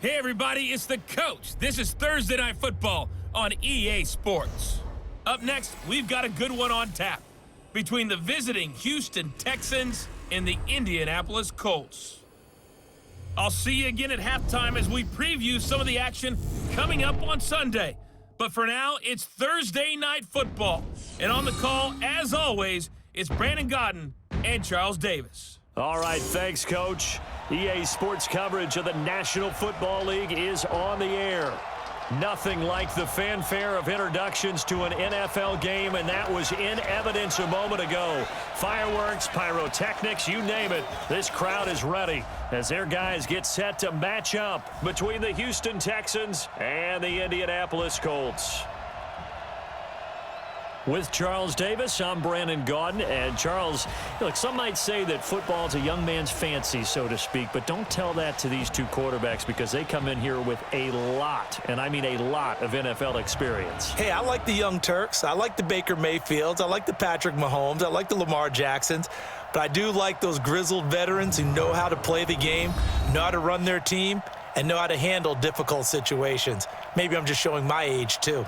Hey everybody, it's the coach. This is Thursday Night Football on EA Sports. Up next, we've got a good one on tap between the visiting Houston Texans and the Indianapolis Colts. I'll see you again at halftime as we preview some of the action coming up on Sunday. But for now, it's Thursday Night Football. And on the call, as always, it's Brandon Godden and Charles Davis. All right, thanks, Coach. EA Sports coverage of the National Football League is on the air. Nothing like the fanfare of introductions to an NFL game, and that was in evidence a moment ago. Fireworks, pyrotechnics, you name it. This crowd is ready as their guys get set to match up between the Houston Texans and the Indianapolis Colts. With Charles Davis, I'm Brandon Godden. And Charles, look, some might say that football is a young man's fancy, so to speak, but don't tell that to these two quarterbacks because they come in here with a lot, and I mean a lot, of NFL experience. Hey, I like the young Turks. I like the Baker Mayfields. I like the Patrick Mahomes. I like the Lamar Jacksons. But I do like those grizzled veterans who know how to play the game, know how to run their team, and know how to handle difficult situations. Maybe I'm just showing my age, too.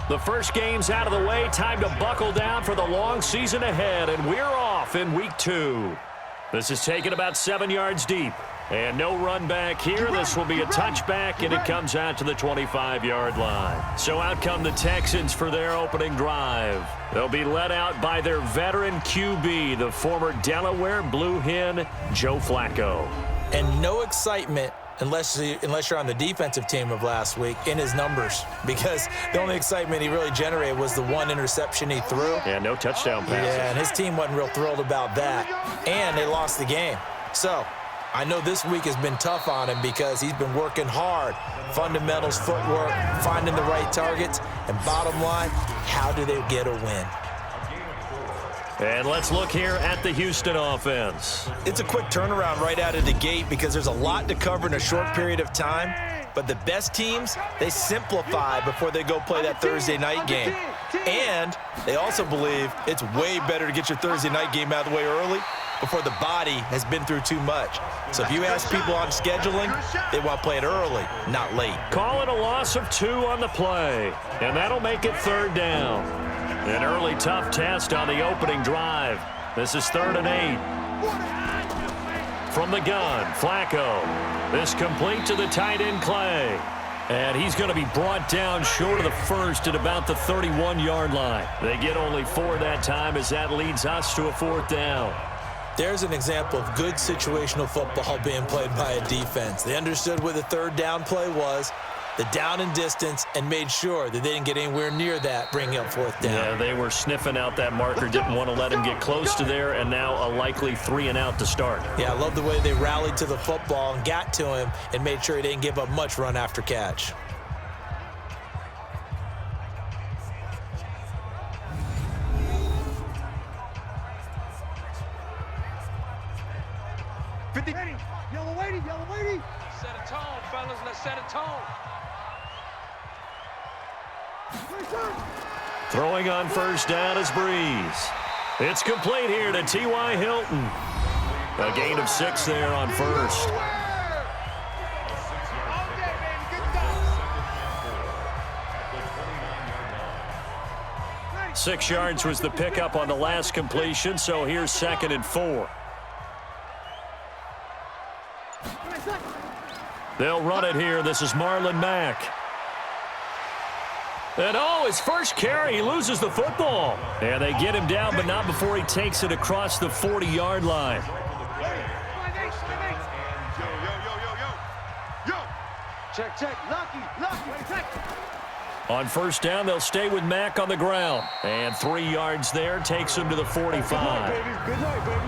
The first game's out of the way. Time to buckle down for the long season ahead, and we're off in week 2. This is taken about 7 yards deep. And no run back here. This will be a touchback, and it comes out to the 25-yard line. So out come the Texans for their opening drive. They'll be led out by their veteran QB, the former Delaware Blue Hen, Joe Flacco. And no excitement unless you're on the defensive team of last week in his numbers, because the only excitement he really generated was the one interception he threw. Yeah, no touchdown passes. Yeah, and his team wasn't real thrilled about that, and they lost the game. So I know this week has been tough on him because he's been working hard. Fundamentals, footwork, finding the right targets, and bottom line, how do they get a win? And let's look here at the Houston offense. It's a quick turnaround right out of the gate because there's a lot to cover in a short period of time. But the best teams, they simplify before they go play that Thursday night game. And they also believe it's way better to get your Thursday night game out of the way early before the body has been through too much. So if you ask people on scheduling, they want to play it early, not late. Call it a loss of 2 on the play, and that'll make it 3rd down. An early tough test on the opening drive. This is 3rd and 8. From the gun, Flacco. This complete to the tight end, Clay. And he's going to be brought down short of the first at about the 31-yard line. They get only 4 that time as that leads us to a 4th down. There's an example of good situational football being played by a defense. They understood where the 3rd down play was, the down and distance, and made sure that they didn't get anywhere near that, bringing up 4th down. Yeah, they were sniffing out that marker, didn't want to let him get close to there, and now a likely 3 and out to start. Yeah, I love the way they rallied to the football and got to him and made sure he didn't give up much run after catch. Yellow lady. Set a tone, fellas. Let's set a tone. Throwing on 1st down is Breeze. It's complete here to T.Y. Hilton. A gain of 6 there on 1st. Six yards was the pickup on the last completion, so here's 2nd and 4. They'll run it here. This is Marlon Mack. And his first carry, he loses the football. And they get him down, but not before he takes it across the 40-yard line. Check. Lucky. On 1st down, they'll stay with Mack on the ground. And 3 yards there takes him to the 45. Good night, baby.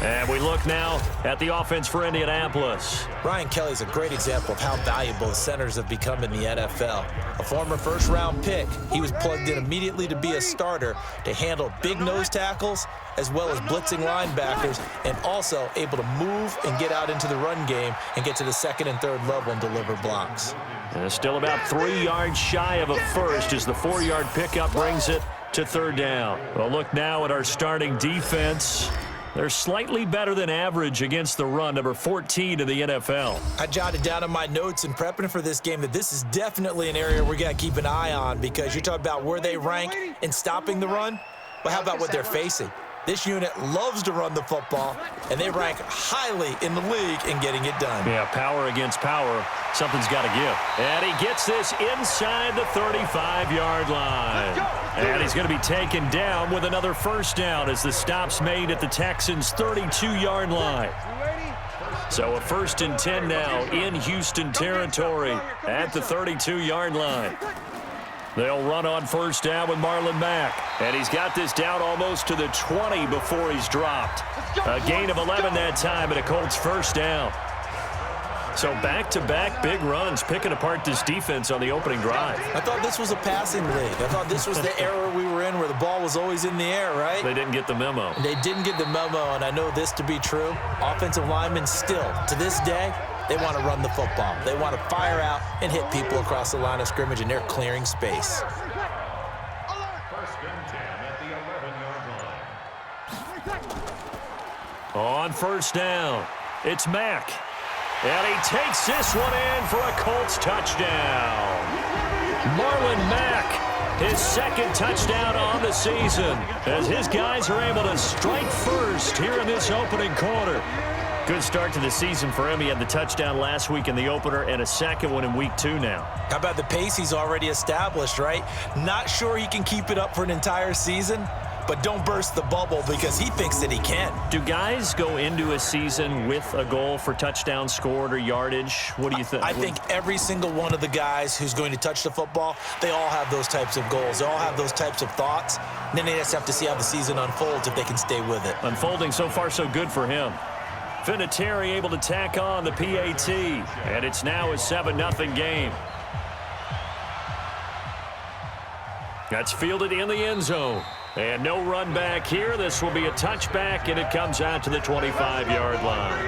And we look now at the offense for Indianapolis. Ryan Kelly's a great example of how valuable the centers have become in the NFL. A former first-round pick, he was plugged in immediately to be a starter to handle big nose tackles as well as blitzing linebackers, and also able to move and get out into the run game and get to the second and third level and deliver blocks. And still about 3 yards shy of a first as the 4-yard pickup brings it to third down. Well, look now at our starting defense. They're slightly better than average against the run, number 14 in the NFL. I jotted down in my notes in prepping for this game that this is definitely an area we're going to keep an eye on, because you're talking about where they rank in stopping the run. But how about what they're facing? This unit loves to run the football, and they rank highly in the league in getting it done. Yeah, power against power. Something's got to give. And he gets this inside the 35-yard line. And he's going to be taken down with another first down as the stop's made at the Texans' 32-yard line. So a 1st and 10 now in Houston territory at the 32-yard line. They'll run on first down with Marlon Mack. And he's got this down almost to the 20 before he's dropped. A gain of 11 that time and a Colts first down. So back-to-back big runs, picking apart this defense on the opening drive. I thought this was a passing league. I thought this was the era we were in where the ball was always in the air, right? They didn't get the memo. They didn't get the memo, and I know this to be true. Offensive linemen still, to this day, they want to run the football. They want to fire out and hit people across the line of scrimmage, and they're clearing space. On first down, it's Mack. And he takes this one in for a Colts touchdown. Marlon Mack, his second touchdown on the season, as his guys are able to strike first here in this opening quarter. Good start to the season for him. He had the touchdown last week in the opener and a second one in week 2 now. How about the pace he's already established, right? Not sure he can keep it up for an entire season, but don't burst the bubble because he thinks that he can. Do guys go into a season with a goal for touchdowns scored or yardage? What do you think? I think every single one of the guys who's going to touch the football, they all have those types of goals. They all have those types of thoughts. And then they just have to see how the season unfolds if they can stay with it. Unfolding so far so good for him. Vinatieri able to tack on the PAT. And it's now a 7-0 game. That's fielded in the end zone. And no run back here. This will be a touchback, and it comes out to the 25-yard line.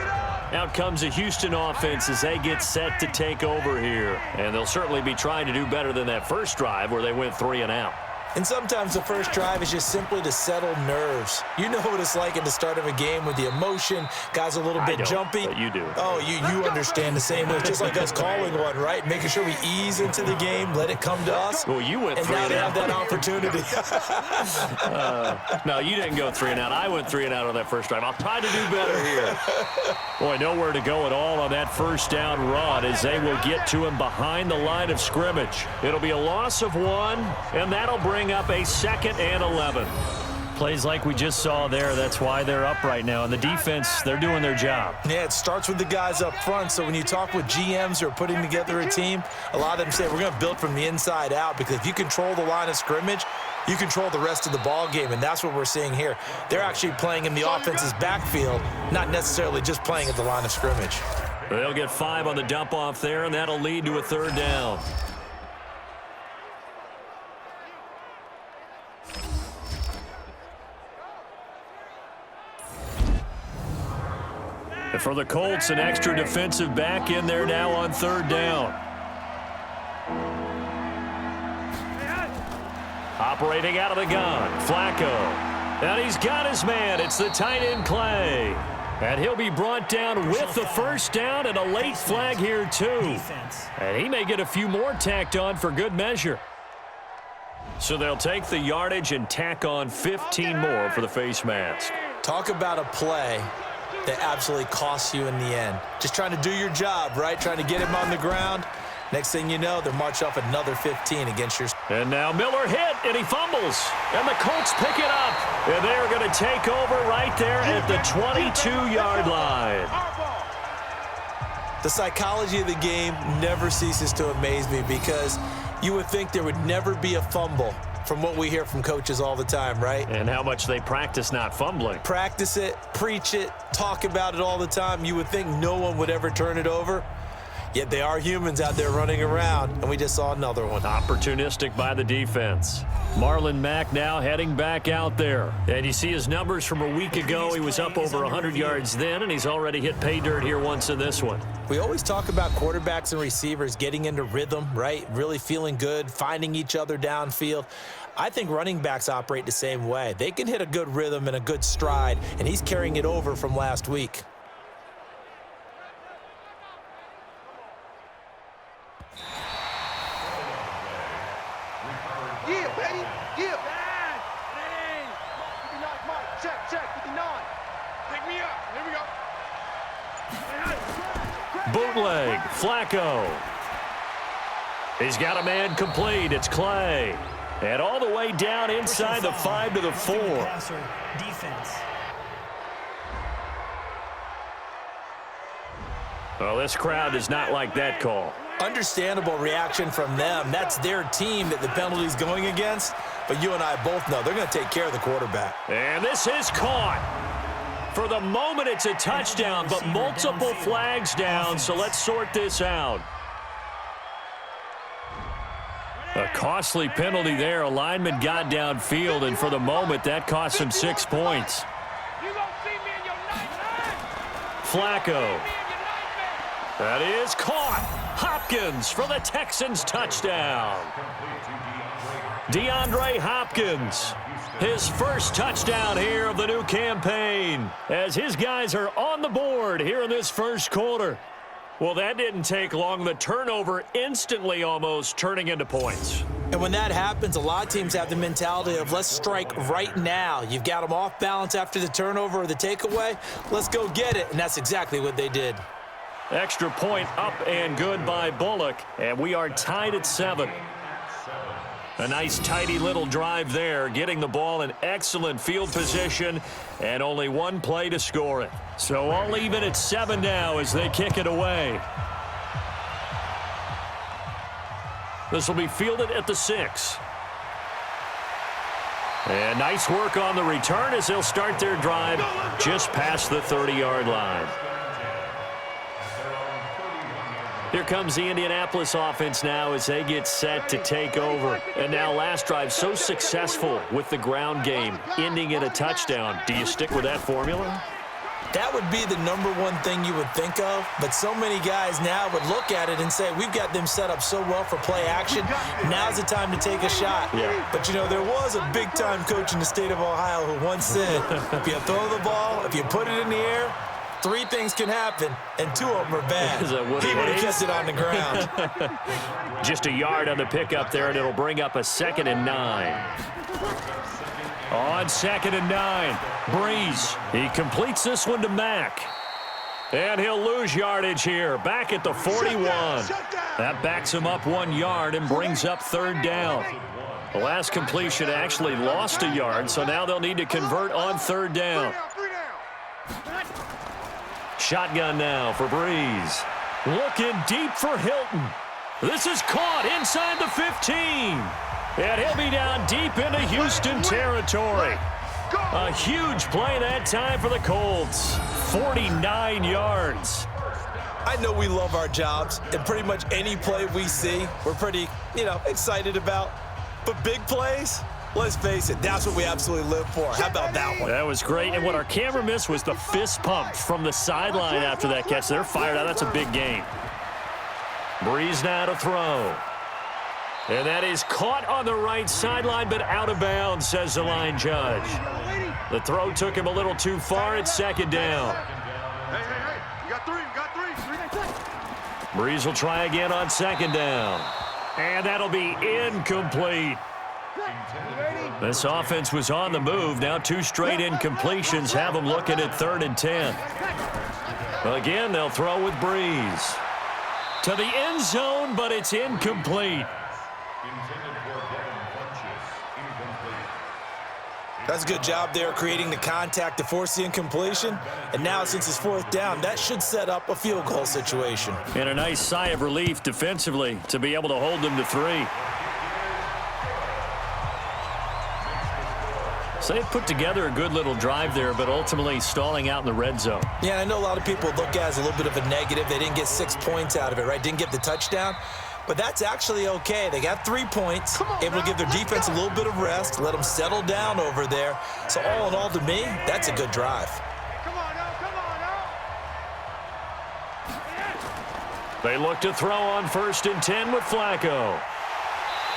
Out comes the Houston offense as they get set to take over here. And they'll certainly be trying to do better than that first drive where they went 3 and out. And sometimes the first drive is just simply to settle nerves. You know what it's like at the start of a game with the emotion. Guys a little bit jumpy. But you do. Oh, you understand the same way. It's just like us calling one, right? Making sure we ease into the game, let it come to us. Well, you went 3 and out. And now they have that opportunity. No, you didn't go 3 and out. I went 3 and out on that first drive. I'll try to do better here. Boy, nowhere to go at all on that first down run as they will get to him behind the line of scrimmage. It'll be a loss of 1, and that'll bring up a 2nd and 11. Plays like we just saw there, that's why they're up right now. And the defense, they're doing their job. Yeah, it starts with the guys up front. So when you talk with GMs who are putting together a team, a lot of them say we're going to build from the inside out, because if you control the line of scrimmage, you control the rest of the ball game, and that's what we're seeing here. They're actually playing in the offense's backfield, not necessarily just playing at the line of scrimmage. They'll get 5 on the dump off there, and that'll lead to a 3rd down. And for the Colts, an extra defensive back in there now on 3rd down. Operating out of the gun, Flacco. And he's got his man. It's the tight end, Clay. And he'll be brought down with the first down and a late flag here, too. And he may get a few more tacked on for good measure. So they'll take the yardage and tack on 15 more for the face mask. Talk about a play that absolutely costs you in the end. Just trying to do your job, right? Trying to get him on the ground. Next thing you know, they'll march off another 15 against your... And now Miller hit, and he fumbles. And the Colts pick it up. And they're going to take over right there at the 22-yard line. The psychology of the game never ceases to amaze me, because you would think there would never be a fumble from what we hear from coaches all the time, right? And how much they practice not fumbling. Practice it, preach it, talk about it all the time. You would think no one would ever turn it over. Yet they are humans out there running around, and we just saw another one. Opportunistic by the defense. Marlon Mack now heading back out there. And you see his numbers from a week ago. He was up over 100 yards then, and he's already hit pay dirt here once in this one. We always talk about quarterbacks and receivers getting into rhythm, right? Really feeling good, finding each other downfield. I think running backs operate the same way. They can hit a good rhythm and a good stride, and he's carrying it over from last week. Yeah, baby. Yeah. Check. 59. Pick me up. Here we go. Bootleg. Flacco. He's got a man complete. It's Clay. And all the way down inside the 5 to the 4. Defense. Well, this crowd does not like that call. Understandable reaction from them. That's their team that the penalty's going against. But you and I both know they're going to take care of the quarterback. And this is caught. For the moment, it's a touchdown, but multiple flags down, so let's sort this out. A costly penalty there. A lineman got downfield, and for the moment, that cost him 6 points. Flacco. That is caught. Hopkins for the Texans touchdown. DeAndre Hopkins, his first touchdown here of the new campaign, as his guys are on the board here in this first quarter. Well, that didn't take long. The turnover instantly almost turning into points. And when that happens, a lot of teams have the mentality of let's strike right now. You've got them off balance after the turnover or the takeaway. Let's go get it. And that's exactly what they did. Extra point up and good by Bullock, and we are tied at 7. A nice tidy little drive there, getting the ball in excellent field position, and only one play to score it. So all even at 7 now as they kick it away. This will be fielded at the 6. And nice work on the return as they'll start their drive just past the 30-yard line. Here comes the Indianapolis offense now as they get set to take over. And now last drive so successful with the ground game, ending in a touchdown. Do you stick with that formula? That would be the number one thing you would think of, but so many guys now would look at it and say, we've got them set up so well for play action. Now's the time to take a shot. Yeah. But, you know, there was a big-time coach in the state of Ohio who once said, if you throw the ball, if you put it in the air, 3 things can happen, and 2 of them are bad. He would have kept it on the ground. Just a yard on the pickup there, and it'll bring up a 2nd and 9. On 2nd and 9, Breeze. He completes this one to Mack. And he'll lose yardage here, back at the 41. That backs him up 1 yard and brings up 3rd down. The last completion actually lost a yard, so now they'll need to convert on 3rd down. Shotgun now for Breeze. Looking deep for Hilton. This is caught inside the 15. And he'll be down deep into Houston territory. A huge play that time for the Colts. 49 yards. I know we love our jobs, and pretty much any play we see, we're pretty, excited about. But big plays, let's face it, that's what we absolutely live for. How about that one? That was great. And what our camera missed was the fist pump from the sideline after that catch. They're fired out. That's a big gain. Breeze now to throw. And that is caught on the right sideline, but out of bounds, says the line judge. The throw took him a little too far. It's 2nd down. Hey. You got 3. Breeze will try again on 2nd down. And that'll be incomplete. This offense was on the move. Now 2 straight incompletions have them looking at 3rd and 10. Again, they'll throw with Breeze. To the end zone, but it's incomplete. That's a good job there creating the contact to force the incompletion. And now since it's 4th down, that should set up a field goal situation. And a nice sigh of relief defensively to be able to hold them to 3. So they put together a good little drive there, but ultimately stalling out in the red zone. Yeah, I know a lot of people look at it as a little bit of a negative. They didn't get 6 points out of it, right? Didn't get the touchdown. But that's actually okay. They got 3 points, able to give their defense a little bit of rest, let them settle down over there. So all in all, to me, that's a good drive. Come on now, come on now. They look to throw on 1st and 10 with Flacco.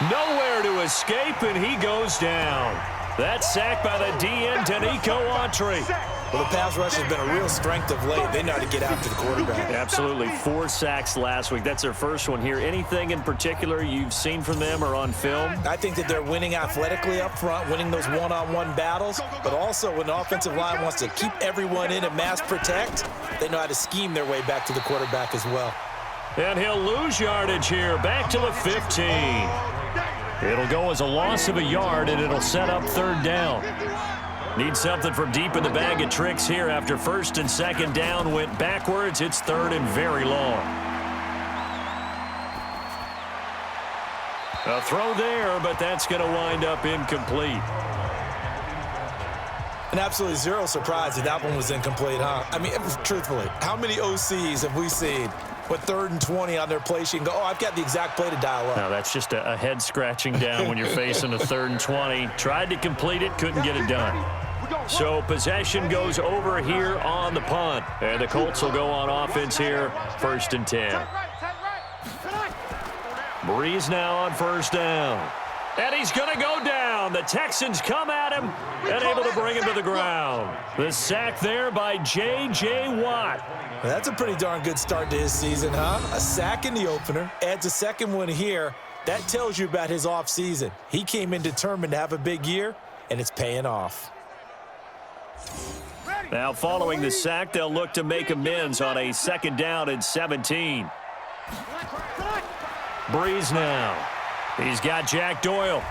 Nowhere to escape, and he goes down. That's sacked by the DN, Danico Autry. Well, the pass rush has been a real strength of late. They know how to get after the quarterback. Absolutely. 4 sacks last week. That's their first one here. Anything in particular you've seen from them or on film? I think that they're winning athletically up front, winning those one-on-one battles, but also when the offensive line wants to keep everyone in and mass protect, they know how to scheme their way back to the quarterback as well. And he'll lose yardage here, back to the 15. It'll go as a loss of a yard, and it'll set up 3rd down. Need something from deep in the bag of tricks here after 1st and 2nd down went backwards. It's 3rd and very long. A throw there, but that's going to wind up incomplete. And absolutely zero surprise that one was incomplete, huh? I mean, truthfully, how many OCs have we seen with 3rd and 20 on their play sheet and go, oh, I've got the exact play to dial up? No, that's just a head scratching down when you're facing a 3rd and 20. Tried to complete it, couldn't get it done. So possession goes over here on the punt. And the Colts will go on offense here, 1st and 10. Breeze now on 1st down. And he's going to go down. The Texans come at him and able to bring him to the ground. The sack there by J.J. Watt. Well, that's a pretty darn good start to his season, huh? A sack in the opener, adds a 2nd one here. That tells you about his offseason. He came in determined to have a big year, and it's paying off. Now following the sack, they'll look to make amends on a 2nd down and 17. Breeze now. He's got Jack Doyle.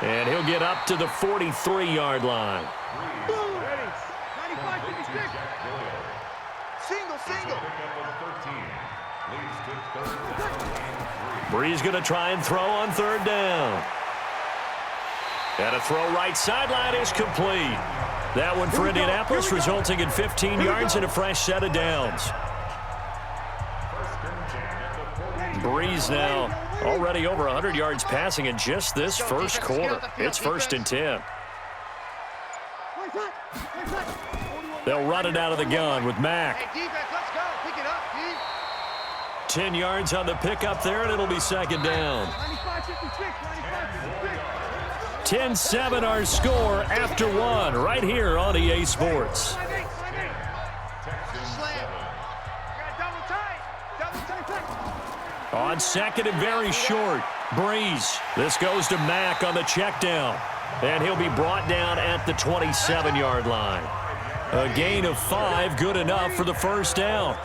And he'll get up to the 43-yard line. Breeze going to try and throw on 3rd down. And a throw right sideline is complete. That one for Indianapolis, resulting in 15 yards and a fresh set of downs. Breeze now already over 100 yards passing in just this 1st quarter. It's 1st and 10. They'll run it out of the gun with Mack. 10 yards on the pickup there, and it'll be 2nd down. 10-7 our score after 1 right here on EA Sports. On 2nd and very short, Breeze. This goes to Mack on the check down. And he'll be brought down at the 27-yard line. A gain of 5, good enough for the 1st down.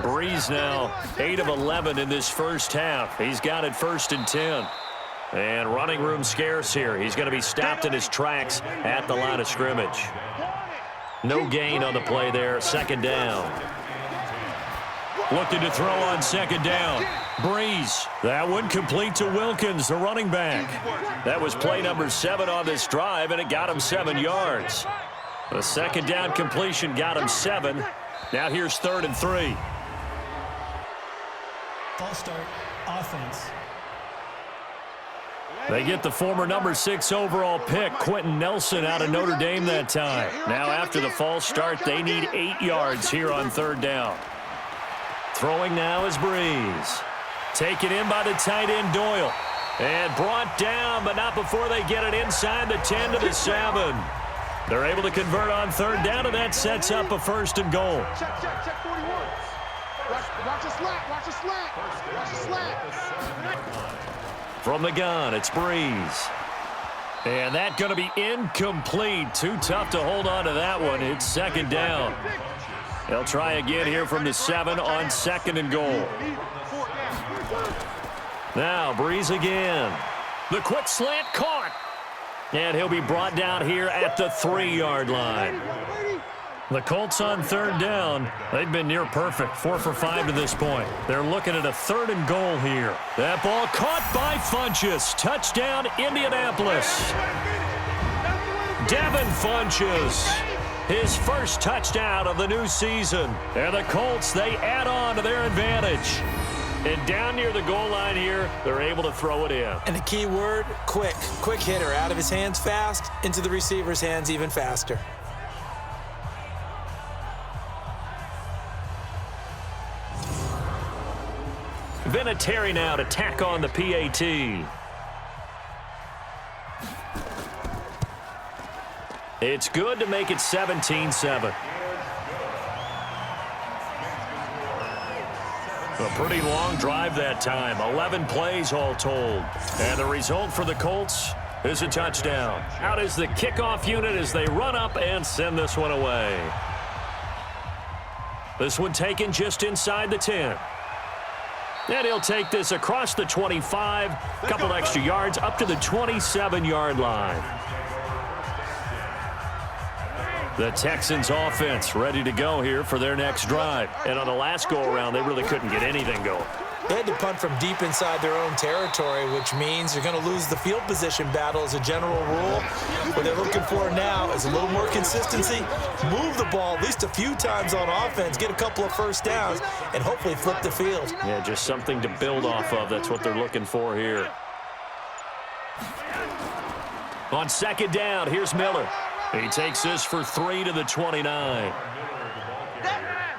Breeze now 8 of 11 in this 1st half. He's got it 1st and 10. And running room scarce here. He's going to be stopped in his tracks at the line of scrimmage. No gain on the play there, 2nd down. Looking to throw on 2nd down. Breeze. That one complete to Wilkins, the running back. That was play number 7 on this drive, and it got him 7 yards. The 2nd down completion got him 7. Now here's 3rd and 3. False start, offense. They get the former number 6 overall pick, Quentin Nelson, out of Notre Dame that time. Now after the false start, they need 8 yards here on 3rd down. Throwing now is Breeze. Taken in by the tight end Doyle. And brought down, but not before they get it inside the 10 to the 7. They're able to convert on 3rd down, and that sets up a 1st and goal. Check 41. Watch the slat, watch the slat. Watch the slat. From the gun, it's Breeze. And that's going to be incomplete. Too tough to hold on to that one. It's 2nd down. They'll try again here from the 7 on 2nd and goal. Now Breeze again. The quick slant caught. And he'll be brought down here at the 3-yard line. The Colts on 3rd down. They've been near perfect, 4 for 5 to this point. They're looking at a 3rd and goal here. That ball caught by Funchess. Touchdown, Indianapolis. Devin Funchess, his first touchdown of the new season. And the Colts, they add on to their advantage. And down near the goal line here, they're able to throw it in. And the key word, quick. Quick hitter. Out of his hands fast, into the receiver's hands even faster. Vinatieri now to tack on the PAT. It's good to make it 17-7. A pretty long drive that time. 11 plays all told. And the result for the Colts is a touchdown. Out is the kickoff unit as they run up and send this one away. This one taken just inside the 10. And he'll take this across the 25, a couple extra yards up to the 27-yard line. The Texans offense ready to go here for their next drive. And on the last go-around, they really couldn't get anything going. They had to punt from deep inside their own territory, which means you're going to lose the field position battle as a general rule. What they're looking for now is a little more consistency, move the ball at least a few times on offense, get a couple of first downs, and hopefully flip the field. Yeah, just something to build off of. That's what they're looking for here. On second down, here's Miller. He takes this for 3 to the 29.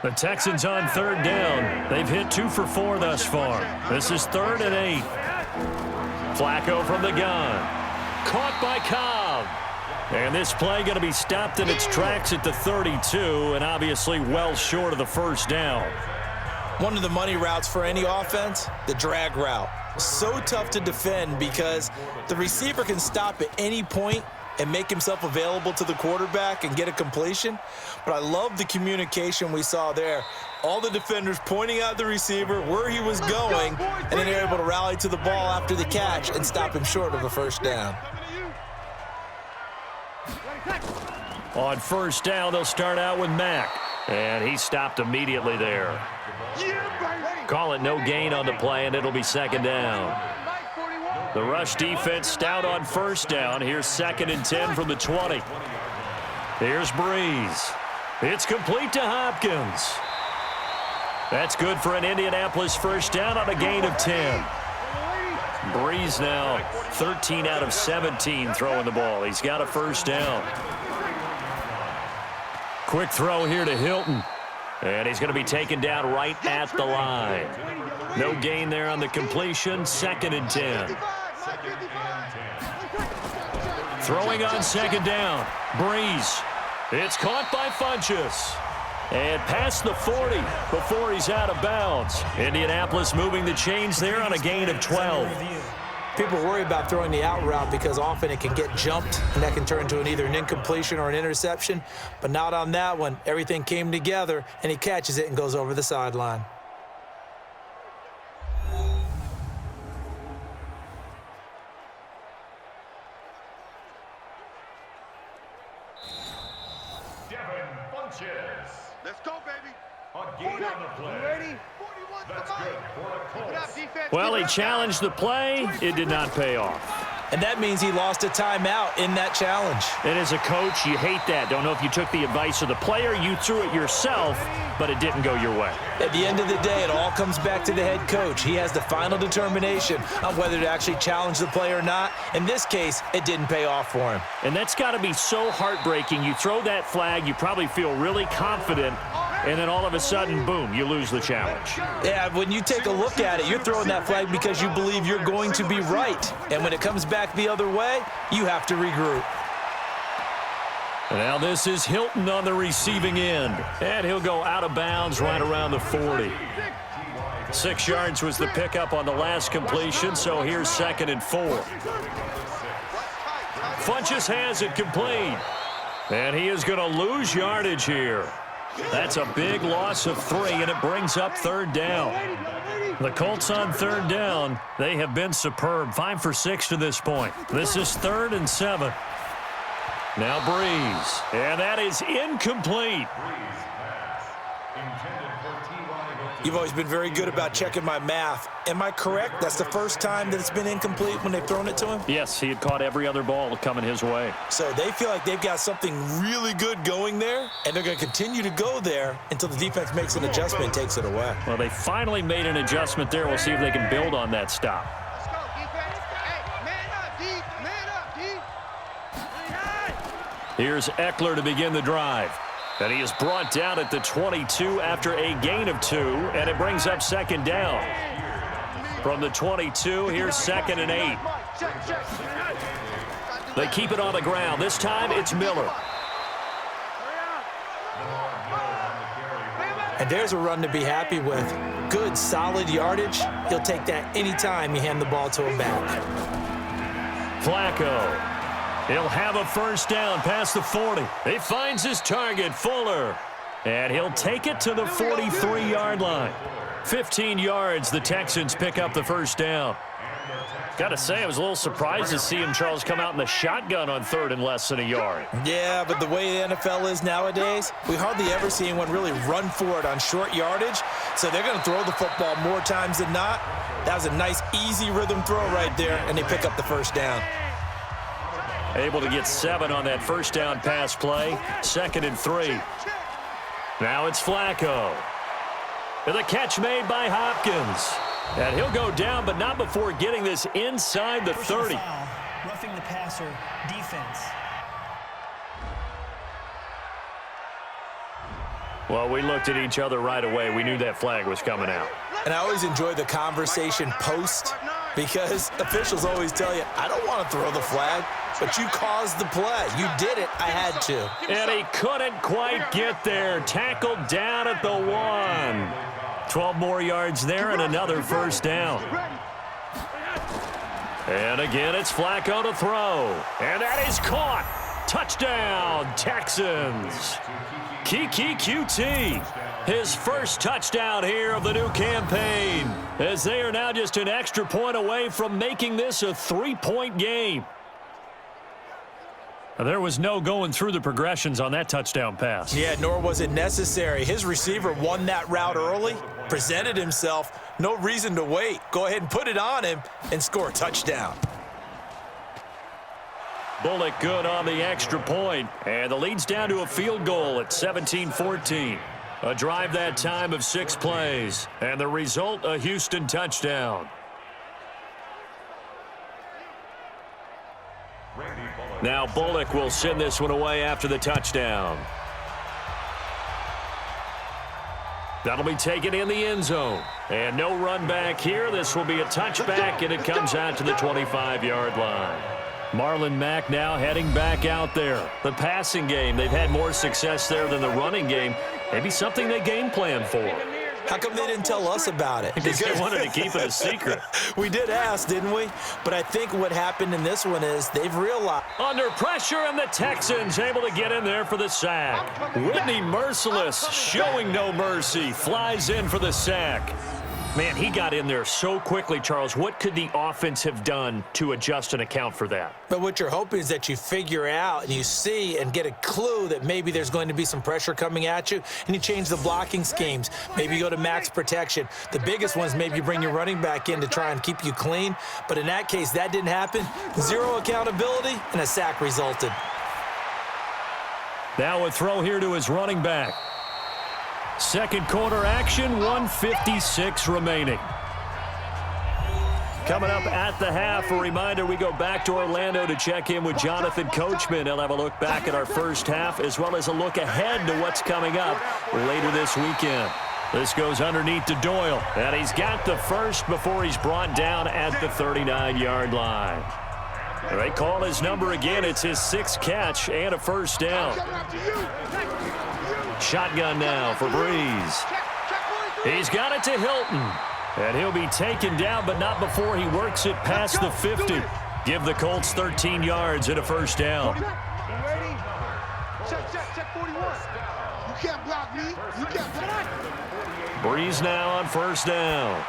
The Texans on third down. They've hit 2 for 4 thus far. This is 3rd and 8. Flacco from the gun. Caught by Cobb. And this play going to be stopped in its tracks at the 32, and obviously well short of the first down. One of the money routes for any offense, the drag route. So tough to defend because the receiver can stop at any point and make himself available to the quarterback and get a completion. But I love the communication we saw there. All the defenders pointing out the receiver, where he was going, and then they're able to rally to the ball after the catch and stop him short of a first down. On first down, they'll start out with Mack. And he stopped immediately there. Call it no gain on the play, and it'll be second down. The rush defense stout on first down. Here's 2nd and 10 from the 20. Here's Breeze. It's complete to Hopkins. That's good for an Indianapolis first down on a gain of 10. Breeze now 13 out of 17 throwing the ball. He's got a first down. Quick throw here to Hilton. And he's going to be taken down right at the line. No gain there on the completion. 2nd and 10. Throwing on second down. Breeze. It's caught by Funchess. And past the 40 before he's out of bounds. Indianapolis moving the chains there on a gain of 12. People worry about throwing the out route because often it can get jumped, and that can turn into either an incompletion or an interception. But not on that one. Everything came together, and he catches it and goes over the sideline. Let's go, baby. Again on the play. Ready? That's good for the Colts. Well, he challenged the play. It did not pay off. And that means he lost a timeout in that challenge. And as a coach, you hate that. Don't know if you took the advice of the player, you threw it yourself, but it didn't go your way. At the end of the day, it all comes back to the head coach. He has the final determination on whether to actually challenge the play or not. In this case, it didn't pay off for him. And that's got to be so heartbreaking. You throw that flag, you probably feel really confident, and then all of a sudden, boom, you lose the challenge. Yeah, when you take a look at it, you're throwing that flag because you believe you're going to be right. And when it comes back the other way, you have to regroup. Now this is Hilton on the receiving end. And he'll go out of bounds right around the 40. 6 yards was the pickup on the last completion, so here's 2nd and 4. Funchess has it complete. And he is going to lose yardage here. That's a big loss of 3, and it brings up 3rd down. The Colts on 3rd down, they have been superb. 5 for 6 to this point. This is 3rd and 7. Now Breeze, and that is incomplete. You've always been very good about checking my math. Am I correct? That's the first time that it's been incomplete when they've thrown it to him? Yes, he had caught every other ball coming his way. So they feel like they've got something really good going there, and they're going to continue to go there until the defense makes an adjustment and takes it away. Well, they finally made an adjustment there. We'll see if they can build on that stop. Let's go, defense. Hey, man up, D. Here's Eckler to begin the drive. And he is brought down at the 22 after a gain of 2, and it brings up second down. From the 22, here's 2nd and 8. They keep it on the ground. This time, it's Miller. And there's a run to be happy with. Good, solid yardage. He'll take that anytime you hand the ball to him back. Flacco. He'll have a first down past the 40. He finds his target, Fuller. And he'll take it to the 43-yard line. 15 yards, the Texans pick up the first down. Got to say, I was a little surprised to see him, Charles, come out in the shotgun on 3rd and less than a yard. Yeah, but the way the NFL is nowadays, we hardly ever see anyone really run for it on short yardage. So they're going to throw the football more times than not. That was a nice, easy rhythm throw right there, and they pick up the first down. Able to get 7 on that first down pass play. 2nd and 3. Now it's Flacco. And the catch made by Hopkins. And he'll go down, but not before getting this inside the 30. Roughing the passer, defense. Well, we looked at each other right away. We knew that flag was coming out. And I always enjoy the conversation post because officials always tell you, I don't want to throw the flag, but you caused the play. You did it. I had to. And he couldn't quite get there. Tackled down at the 1. 12 more yards there and another first down. And again, it's Flacco to throw. And that is caught. Touchdown, Texans. Kiki QT. His first touchdown here of the new campaign, as they are now just an extra point away from making this a 3-point game. There was no going through the progressions on that touchdown pass. Yeah, nor was it necessary. His receiver won that route early, presented himself, no reason to wait. Go ahead and put it on him and score a touchdown. Bullock good on the extra point, and the lead's down to a field goal at 17-14. A drive that time of 6 plays, and the result, a Houston touchdown. Now Bullock will send this one away after the touchdown. That'll be taken in the end zone. And no run back here. This will be a touchback, and it comes out to the 25-yard line. Marlon Mack now heading back out there. The passing game, they've had more success there than the running game. Maybe something they game plan for. How come they didn't tell us about it? Because they wanted to keep it a secret. We did ask, didn't we? But I think what happened in this one is they've realized. Under pressure, and the Texans able to get in there for the sack. Whitney Merciless, showing no mercy, flies in for the sack. Man, he got in there so quickly, Charles. What could the offense have done to adjust and account for that? But what you're hoping is that you figure out and you see and get a clue that maybe there's going to be some pressure coming at you, and you change the blocking schemes. Maybe you go to max protection. The biggest one is maybe you bring your running back in to try and keep you clean. But in that case, that didn't happen. Zero accountability, and a sack resulted. Now a throw here to his running back. Second quarter action, 1:56 remaining. Coming up at the half, a reminder, we go back to Orlando to check in with Jonathan Coachman. He'll have a look back at our first half as well as a look ahead to what's coming up later this weekend. This goes underneath to Doyle, and he's got the first before he's brought down at the 39-yard line. They call his number again. It's his 6th catch and a first down. Shotgun now for Breeze. He's got it to Hilton. And he'll be taken down, but not before he works it past the 50. Give the Colts 13 yards and a first down. Check 41. You can't block me. You can't block me. Breeze now on first down.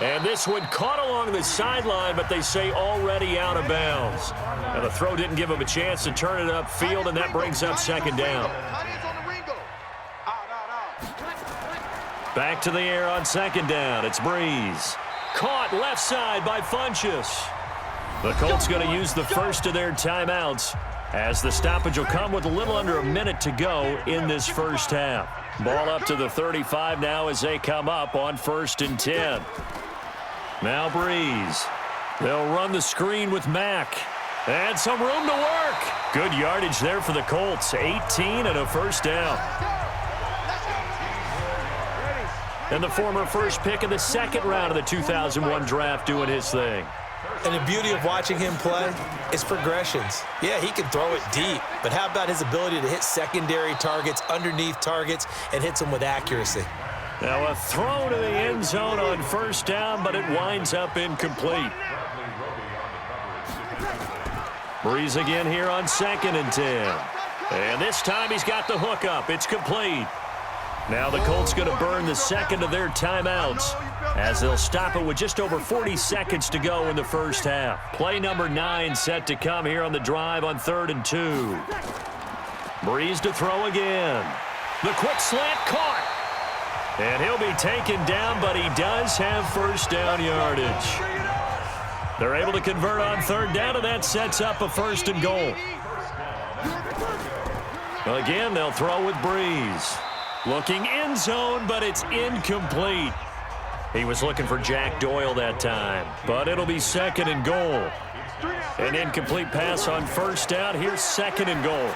And this one caught along the sideline, but they say already out of bounds. And the throw didn't give him a chance to turn it upfield, and that brings up second down. Back to the air on second down. It's Breeze. Caught left side by Funchess. The Colts going to use the first of their timeouts as the stoppage will come with a little under a minute to go in this first half. Ball up to the 35 now as they come up on 1st and 10. Now Breeze. They'll run the screen with Mack. And some room to work. Good yardage there for the Colts. 18 and a first down. And the former first pick of the second round of the 2001 draft doing his thing. And the beauty of watching him play is progressions. Yeah, he can throw it deep, but how about his ability to hit secondary targets, underneath targets, and hits them with accuracy? Now a throw to the end zone on 1st down, but it winds up incomplete. Breeze again here on 2nd and 10. And this time he's got the hook up. It's complete. Now the Colts going to burn the second of their timeouts as they'll stop it with just over 40 seconds to go in the first half. Play number 9 set to come here on the drive on 3rd and 2. Breeze to throw again. The quick slant caught. And he'll be taken down, but he does have first down yardage. They're able to convert on 3rd down, and that sets up a 1st and goal. Again, they'll throw with Breeze. Looking end zone, but it's incomplete. He was looking for Jack Doyle that time, but it'll be 2nd and goal. An incomplete pass on 1st down. Here's 2nd and goal.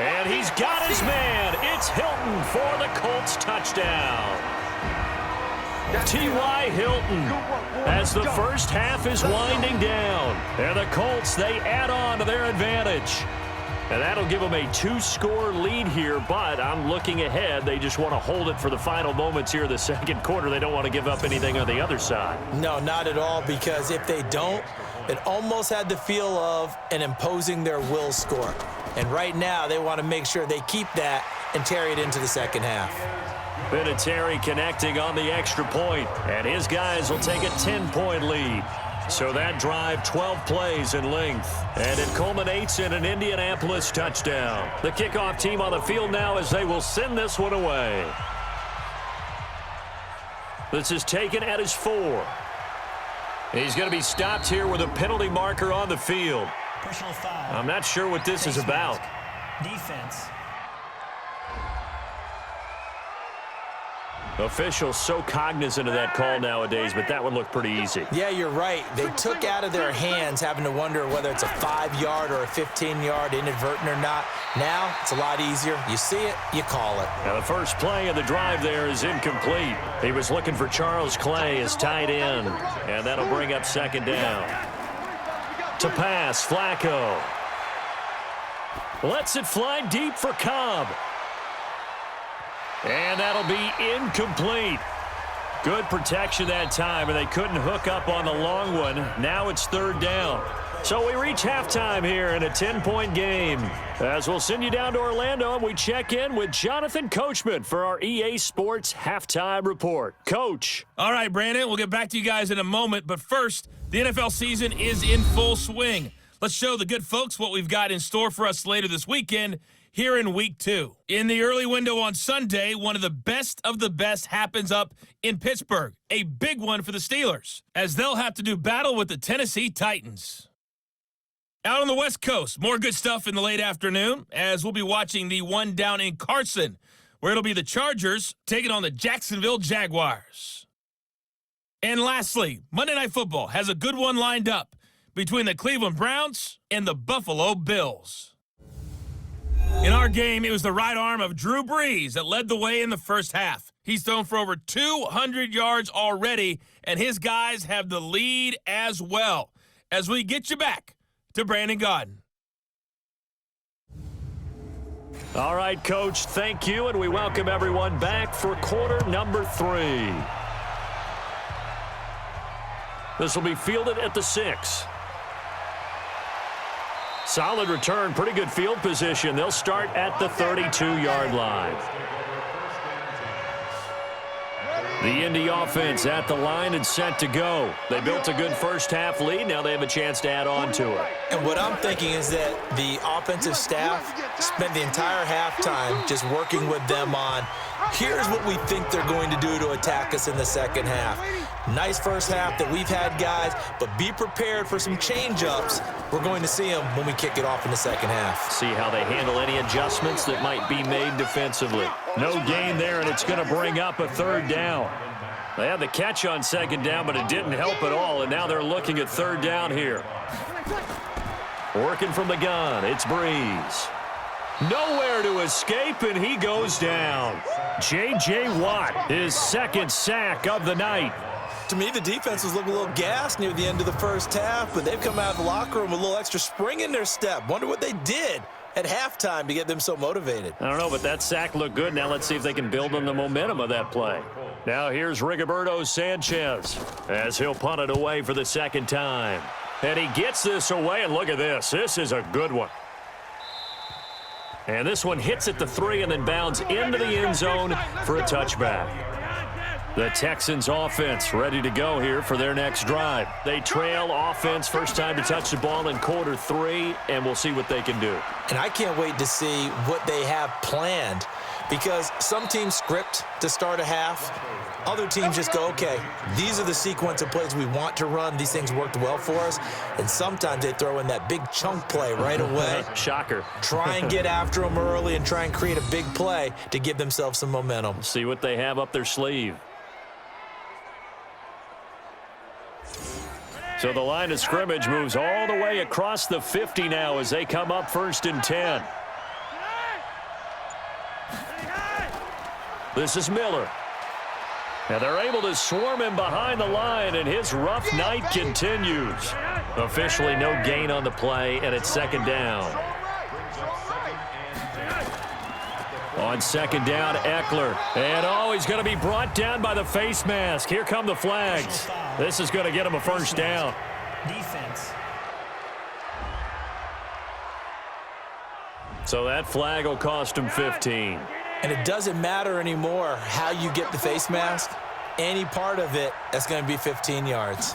And he's got his man. It's Hilton for the Colts touchdown. T.Y. Hilton as the first half is winding down. And the Colts, they add on to their advantage. And that'll give them a 2-score lead here, but I'm looking ahead. They just want to hold it for the final moments here of the second quarter. They don't want to give up anything on the other side. No, not at all, because if they don't, it almost had the feel of an imposing their will score. And right now, they want to make sure they keep that and carry it into the second half. Vinatieri connecting on the extra point, and his guys will take a 10-point lead. So that drive, 12 plays in length, and it culminates in an Indianapolis touchdown. The kickoff team on the field now as they will send this one away. This is taken at his 4. He's going to be stopped here with a penalty marker on the field. Personal foul. I'm not sure what this is about. Defense. Officials so cognizant of that call nowadays, but that one looked pretty easy. Yeah, you're right. They took out of their hands having to wonder whether it's a 5-yard or a 15-yard, inadvertent or not. Now, it's a lot easier. You see it, you call it. Now, the first play of the drive there is incomplete. He was looking for Charles Clay as tight end, and that'll bring up 2nd down. To pass, Flacco. Lets it fly deep for Cobb. And that'll be incomplete. Good protection that time, and they couldn't hook up on the long one. Now it's 3rd down. So we reach halftime here in a 10-point game. As we'll send you down to Orlando, and we check in with Jonathan Coachman for our EA Sports Halftime Report. Coach. All right, Brandon, we'll get back to you guys in a moment. But first, the NFL season is in full swing. Let's show the good folks what we've got in store for us later this weekend here in Week 2. In the early window on Sunday, one of the best happens up in Pittsburgh. A big one for the Steelers, as they'll have to do battle with the Tennessee Titans. Out on the West Coast, more good stuff in the late afternoon, as we'll be watching the one down in Carson, where it'll be the Chargers taking on the Jacksonville Jaguars. And lastly, Monday Night Football has a good one lined up between the Cleveland Browns and the Buffalo Bills. In our game, it was the right arm of Drew Brees that led the way in the first half. He's thrown for over 200 yards already, and his guys have the lead as well. As we get you back to Brandon Gaudin. All right, Coach, thank you, and we welcome everyone back for quarter number 3. This will be fielded at the 6. Solid return, pretty good field position. They'll start at the 32-yard line. The Indy offense at the line and set to go. They built a good first half lead. Now they have a chance to add on to it. And what I'm thinking is that the offensive staff spent the entire halftime just working with them on Here's what we think they're going to do to attack us in the second half. Nice first half that we've had, guys, but be prepared for some change-ups. We're going to see them when we kick it off in the second half. See how they handle any adjustments that might be made defensively. No gain there, and it's going to bring up a third down. They had the catch on second down, but it didn't help at all, and now they're looking at third down here. Working from the gun, it's Breeze. Nowhere to escape, and he goes down. J.J. Watt, his second sack of the night. To me, the defense was looking a little gassed near the end of the first half, but they've come out of the locker room with a little extra spring in their step. Wonder what they did at halftime to get them so motivated. I don't know, but that sack looked good. Now let's see if they can build on the momentum of that play. Now here's Rigoberto Sanchez as he'll punt it away for the second time. And he gets this away, and look at this. This is a good one. And this one hits at the 3 and then bounds into the end zone for a touchback. The Texans offense ready to go here for their next drive. They trail offense, first time to touch the ball in quarter 3, and we'll see what they can do. And I can't wait to see what they have planned, because some teams script to start a half. Other teams just go, okay, these are the sequence of plays we want to run. These things worked well for us. And sometimes they throw in that big chunk play right away. Shocker. Try and get after them early and try and create a big play to give themselves some momentum. See what they have up their sleeve. So the line of scrimmage moves all the way across the 50 now as they come up 1st and 10. This is Miller. And they're able to swarm him behind the line, and his rough night continues. Officially no gain on the play, and it's second down. On second down, Eckler. And, oh, he's going to be brought down by the face mask. Here come the flags. This is going to get him a first down. Defense. So that flag will cost him 15. And it doesn't matter anymore how you get the face mask. Any part of it, that's going to be 15 yards.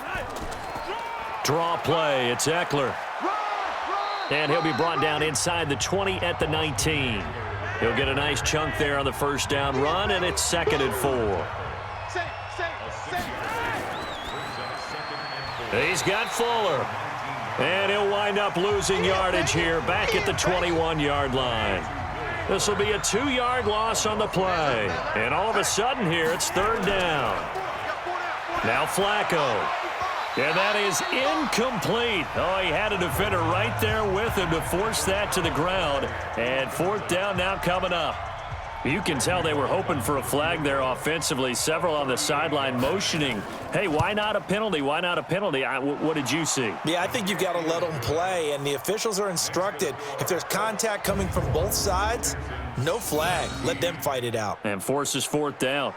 Draw play. It's Eckler. And he'll be brought down inside the 20 at the 19. He'll get a nice chunk there on the first down run, and it's 2nd and 4. He's got Fuller. And he'll wind up losing yardage here back at the 21-yard line. This will be a 2-yard loss on the play. And all of a sudden here, it's third down. Now Flacco. And that is incomplete. Oh, he had a defender right there with him to force that to the ground. And 4th down now coming up. You can tell they were hoping for a flag there offensively. Several on the sideline motioning, hey, why not a penalty? Why not a penalty? What did you see? Yeah, I think you've got to let them play, and the officials are instructed. If there's contact coming from both sides, no flag. Let them fight it out. And forces 4th down.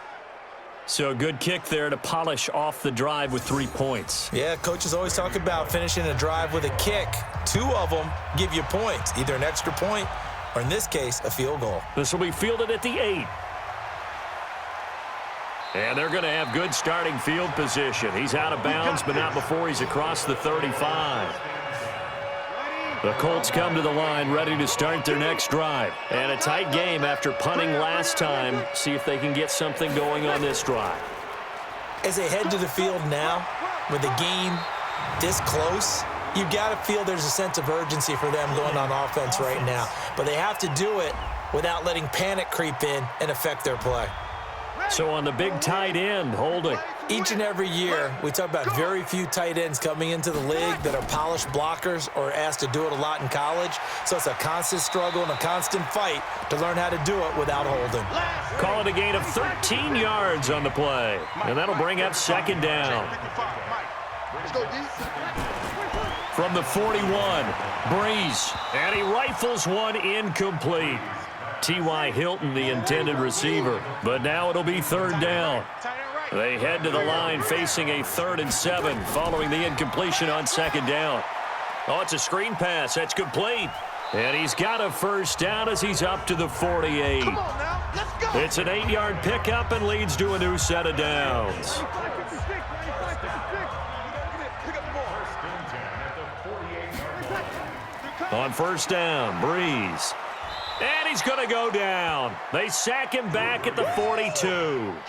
So a good kick there to polish off the drive with 3 points. Yeah, coaches always talk about finishing a drive with a kick. 2 of them give you points, either an extra point or, in this case, a field goal. This will be fielded at the 8. And they're going to have good starting field position. He's out of bounds, but not before he's across the 35. The Colts come to the line ready to start their next drive. And a tight game after punting last time. See if they can get something going on this drive. As they head to the field now, with the game this close, you've got to feel there's a sense of urgency for them going on offense right now. But they have to do it without letting panic creep in and affect their play. So on the big tight end, holding. Each and every year, we talk about very few tight ends coming into the league that are polished blockers or asked to do it a lot in college. So it's a constant struggle and a constant fight to learn how to do it without holding. Call it a gain of 13 yards on the play. And that'll bring up second down. From the 41, Breeze. And he rifles one incomplete. T.Y. Hilton, the intended receiver. But now it'll be third down. They head to the line facing a 3rd and 7 following the incompletion on second down. Oh, it's a screen pass. That's complete. And he's got a first down as he's up to the 48. Come on now, let's go. It's an 8-yard pickup and leads to a new set of downs. On first down, Breeze. And he's going to go down. They sack him back at the 42.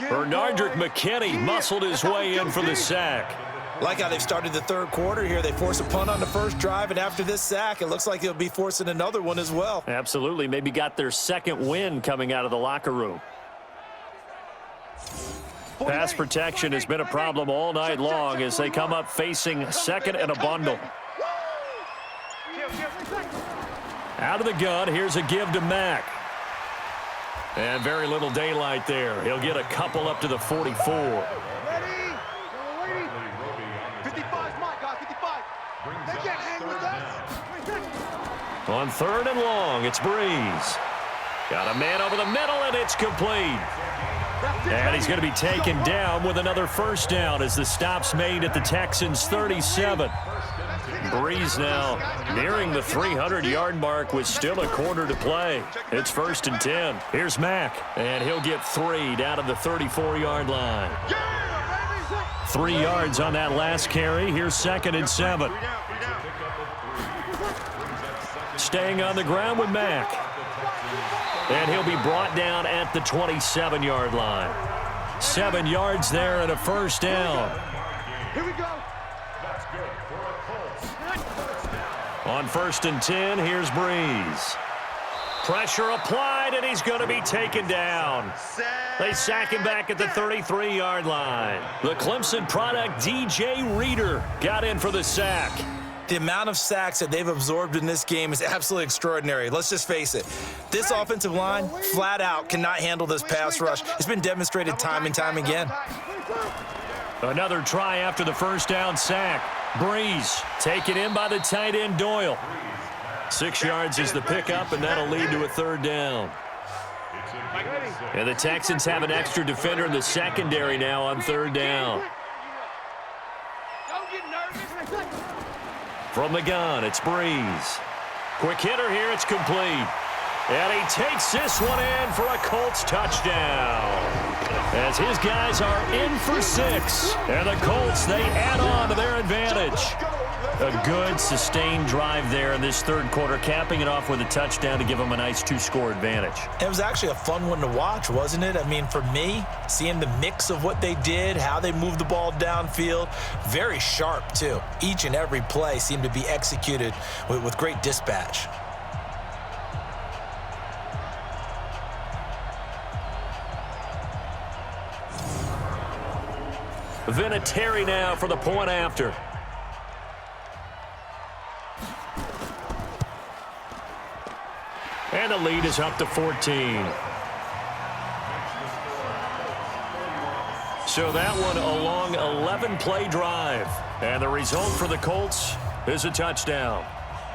Bernardrick McKinney muscled his way in for the sack. Like how they've started the third quarter here. They force a punt on the first drive, and after this sack, it looks like they'll be forcing another one as well. Absolutely. Maybe got their second win coming out of the locker room. Pass protection has been a problem all night long as they come up facing second and a bundle. Out of the gun, here's a give to Mack. And very little daylight there. He'll get a couple up to the 44. On third and long, it's Breeze. Got a man over the middle, and it's complete. And he's going to be taken down with another first down as the stop's made at the Texans' 37. Breeze now nearing the 300-yard mark with still a quarter to play. It's 1st and 10. Here's Mack, and he'll get 3 down to the 34-yard line. 3 yards on that last carry. Here's 2nd and 7. Staying on the ground with Mack. And he'll be brought down at the 27-yard line. 7 yards there and a first down. Here we go. On 1st and 10, here's Breeze. Pressure applied, and he's going to be taken down. They sack him back at the 33-yard line. The Clemson product, DJ Reader, got in for the sack. The amount of sacks that they've absorbed in this game is absolutely extraordinary. Let's just face it. This offensive line, flat out, cannot handle this pass rush. It's been demonstrated time and time again. Another try after the first down sack. Breeze taken in by the tight end Doyle. 6 yards is the pickup, and that'll lead to a third down. And the Texans have an extra defender in the secondary now on third down. From the gun, it's Breeze. Quick hitter here, it's complete. And he takes this one in for a Colts touchdown. As his guys are in for 6. And the Colts, they add on to their advantage. A good, sustained drive there in this third quarter, capping it off with a touchdown to give them a nice 2-score advantage. It was actually a fun one to watch, wasn't it? I mean, for me, seeing the mix of what they did, how they moved the ball downfield, very sharp, too. Each and every play seemed to be executed with great dispatch. Vinatieri now for the point after. And the lead is up to 14. So that one a long 11-play drive. And the result for the Colts is a touchdown.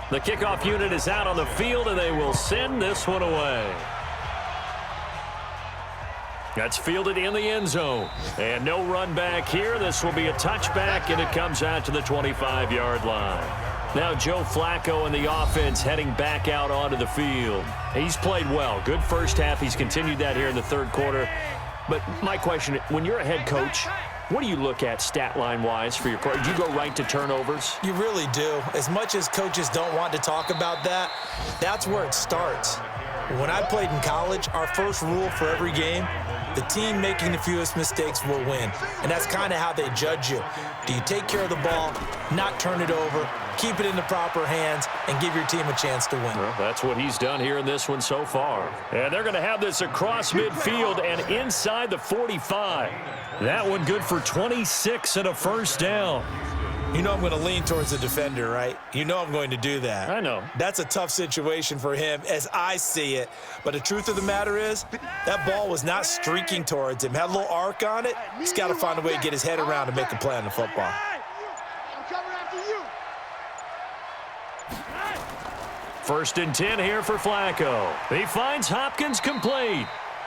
The kickoff unit is out on the field, and they will send this one away. That's fielded in the end zone. And no run back here. This will be a touchback, and it comes out to the 25-yard line. Now Joe Flacco and the offense heading back out onto the field. He's played well. Good first half. He's continued that here in the third quarter. But my question, when you're a head coach, what do you look at stat line-wise for your program? Do you go right to turnovers? You really do. As much as coaches don't want to talk about that, that's where it starts. When I played in college, our first rule for every game, the team making the fewest mistakes will win. And that's kind of how they judge you. Do you take care of the ball, not turn it over, keep it in the proper hands, and give your team a chance to win? Well, that's what he's done here in this one so far. And they're going to have this across midfield and inside the 45. That one good for 26 and a first down. You know I'm going to lean towards the defender, right? You know I'm going to do that. I know. That's a tough situation for him as I see it. But the truth of the matter is, that ball was not streaking towards him. Had a little arc on it. He's got to find a way to get his head around and make a play on the football. I'm coming after you. 1st and 10 here for Flacco. He finds Hopkins complete.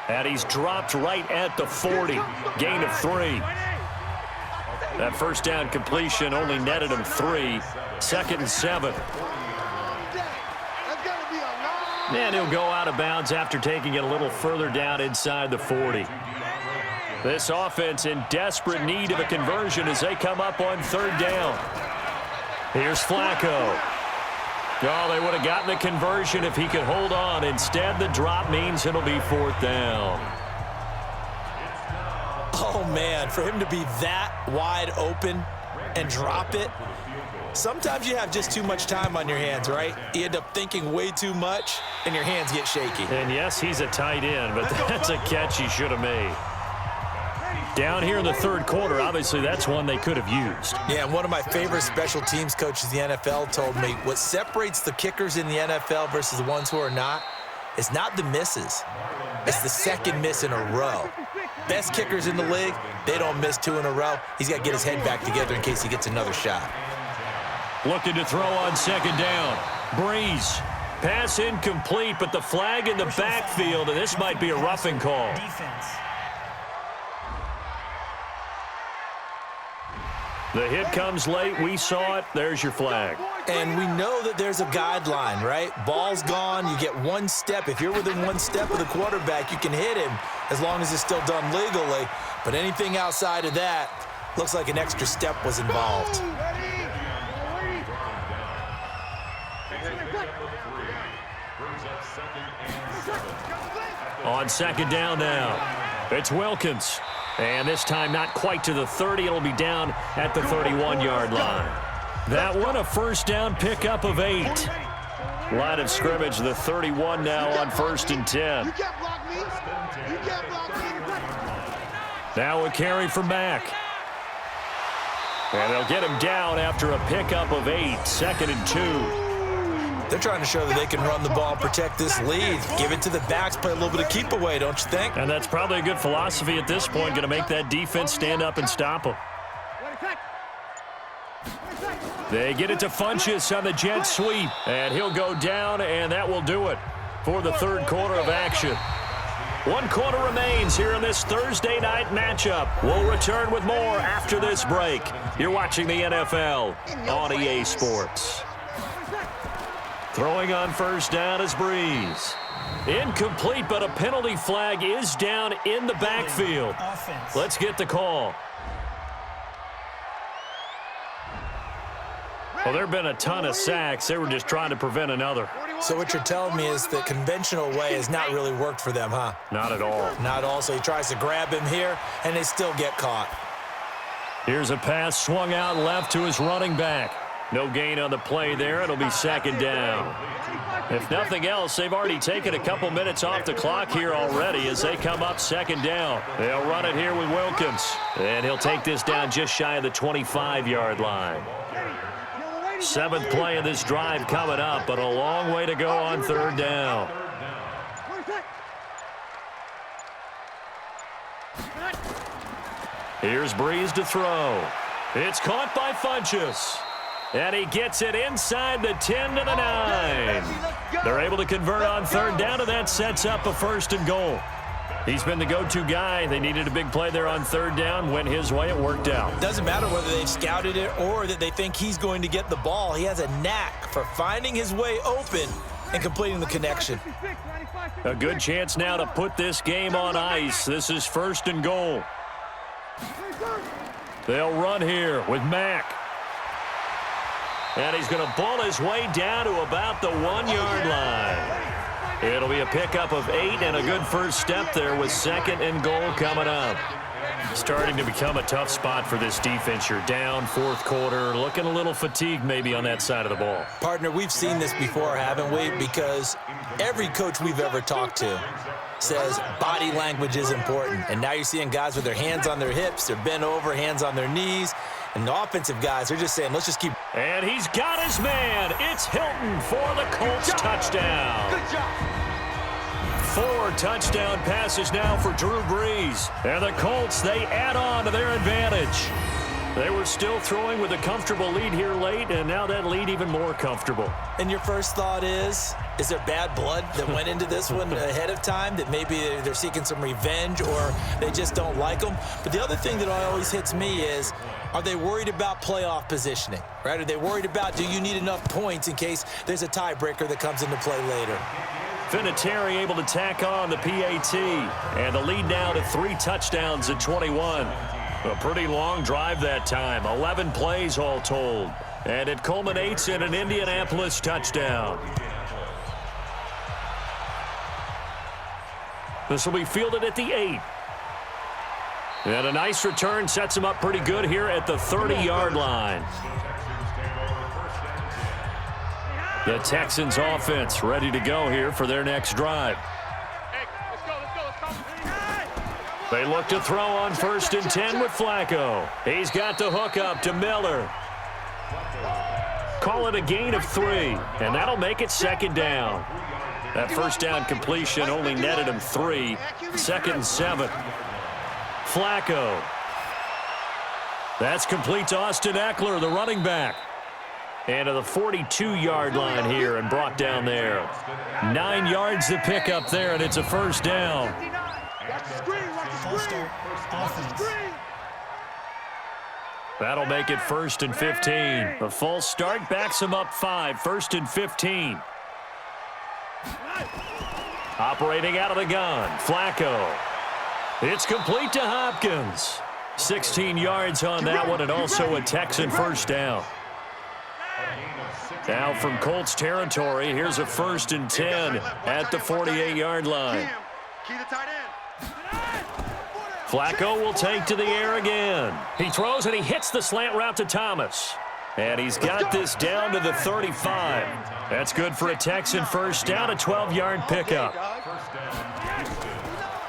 And he's dropped right at the 40. Gain of 3. That first down completion only netted him 3. 2nd and 7. And he'll go out of bounds after taking it a little further down inside the 40. This offense in desperate need of a conversion as they come up on third down. Here's Flacco. Oh, they would have gotten the conversion if he could hold on. Instead, the drop means it'll be 4th down. Oh, man, for him to be that wide open and drop it. Sometimes you have just too much time on your hands, right? You end up thinking way too much, and your hands get shaky. And yes, he's a tight end, but that's a catch he should have made. Down here in the 3rd quarter, obviously that's one they could have used. Yeah, and one of my favorite special teams coaches in the NFL told me what separates the kickers in the NFL versus the ones who are not is not the misses. It's the second miss in a row. Best kickers in the league, they don't miss 2 in a row. He's got to get his head back together in case he gets another shot. Looking to throw on 2nd down. Breeze. Pass incomplete, but the flag in the backfield, and this might be a roughing call. Defense. The hit comes late. We saw it. There's your flag. And we know that there's a guideline, right? Ball's gone. You get 1 step. If you're within 1 step of the quarterback, you can hit him as long as it's still done legally. But anything outside of that looks like an extra step was involved. On 2nd down now, it's Wilkins. And this time not quite to the 30. It'll be down at the 31-yard line. That one a 1st down pickup of 8. Line of scrimmage, the 31 now on 1st and 10. You can't block me. You can't block me. Now a carry from Mack. And they'll get him down after a pickup of 8. 2nd and 2. They're trying to show that they can run the ball, protect this lead. Give it to the backs, play a little bit of keep away, don't you think? And that's probably a good philosophy at this point, going to make that defense stand up and stop them. They get it to Funchess on the jet sweep, and he'll go down, and that will do it for the 3rd quarter of action. 1 quarter remains here in this Thursday night matchup. We'll return with more after this break. You're watching the NFL on EA Sports. Throwing on 1st down is Breeze. Incomplete, but a penalty flag is down in the backfield. Let's get the call. Well, there have been a ton of sacks. They were just trying to prevent another. So what you're telling me is the conventional way has not really worked for them, huh? Not at all. Not at all. So he tries to grab him here, and they still get caught. Here's a pass swung out left to his running back. No gain on the play there. It'll be 2nd down. If nothing else, they've already taken a couple minutes off the clock here already as they come up 2nd down. They'll run it here with Wilkins. And he'll take this down just shy of the 25-yard line. 7th play of this drive coming up, but a long way to go on 3rd down. Here's Breeze to throw. It's caught by Funchess. And he gets it inside the 10 to the 9. They're able to convert on 3rd down, and that sets up a 1st and goal. He's been the go-to guy. They needed a big play there on 3rd down. Went his way. It worked out. Doesn't matter whether they've scouted it or that they think he's going to get the ball. He has a knack for finding his way open and completing the connection. A good chance now to put this game on ice. This is 1st and goal. They'll run here with Mack. And he's going to ball his way down to about the 1-yard line. It'll be a pickup of 8 and a good first step there with 2nd and goal coming up. Starting to become a tough spot for this defense. You're down 4th quarter, looking a little fatigued maybe on that side of the ball. Partner, we've seen this before, haven't we? Because every coach we've ever talked to says body language is important. And now you're seeing guys with their hands on their hips, they're bent over, hands on their knees. And the offensive guys are just saying, let's just keep. And he's got his man. It's Hilton for the Colts touchdown. Good job. 4 touchdown passes now for Drew Brees. And the Colts, they add on to their advantage. They were still throwing with a comfortable lead here late, and now that lead even more comfortable. And your first thought is there bad blood that went into this one ahead of time, that maybe they're seeking some revenge or they just don't like them? But the other thing that always hits me is, are they worried about playoff positioning, right? Are they worried about, do you need enough points in case there's a tiebreaker that comes into play later? Vinatieri able to tack on the PAT, and the lead now to 3 touchdowns at 21. A pretty long drive that time, 11 plays all told. And it culminates in an Indianapolis touchdown. This will be fielded at the 8. And a nice return sets him up pretty good here at the 30-yard line. The Texans offense ready to go here for their next drive. They look to throw on 1st and 10 with Flacco. He's got the hook up to Miller. Call it a gain of 3, and that'll make it 2nd down. That 1st down completion only netted him 3. 2nd and 7. Flacco. That's complete to Austin Eckler, the running back. And to the 42-yard line here and brought down there. 9 yards to pick up there, and it's a 1st down. That'll make it 1st and 15. A false start backs him up 5. 1st and 15. Operating out of the gun, Flacco. It's complete to Hopkins. 16 yards on that one, and also a Texan 1st down. Now from Colts territory, here's a 1st and 10 at the 48-yard line. Flacco will take to the air again. He throws and he hits the slant route to Thomas. And he's got this down to the 35. That's good for a Texan 1st down, a 12-yard pickup.